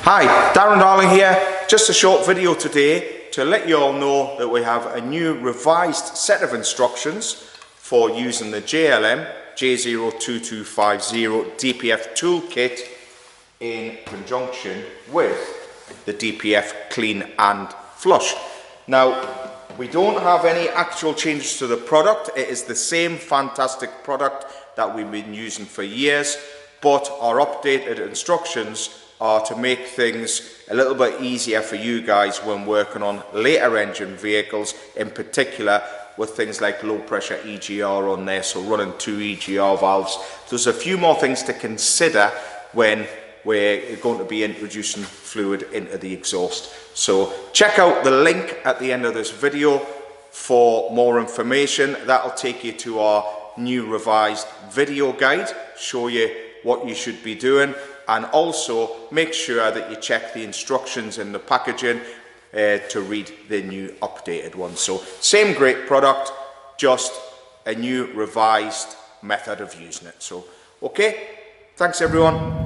Hi, Darren Darling here. Just a short video today to let you all know that we have a new revised set of instructions for using the JLM J02250 DPF Toolkit in conjunction with the DPF Clean and Flush. Now, we don't have any actual changes to the product. It is the same fantastic product that we've been using for years, but our updated instructions are to make things a little bit easier for you guys when working on later engine vehicles, in particular with things like low pressure EGR on there, so running 2 EGR valves. There's a few more things to consider when we're going to be introducing fluid into the exhaust. So check out the link at the end of this video for more information. That'll take you to our new revised video guide, show you what you should be doing, and also make sure that you check the instructions in the packaging to read the new updated one. So same great product, just a new revised method of using it. So okay, thanks everyone.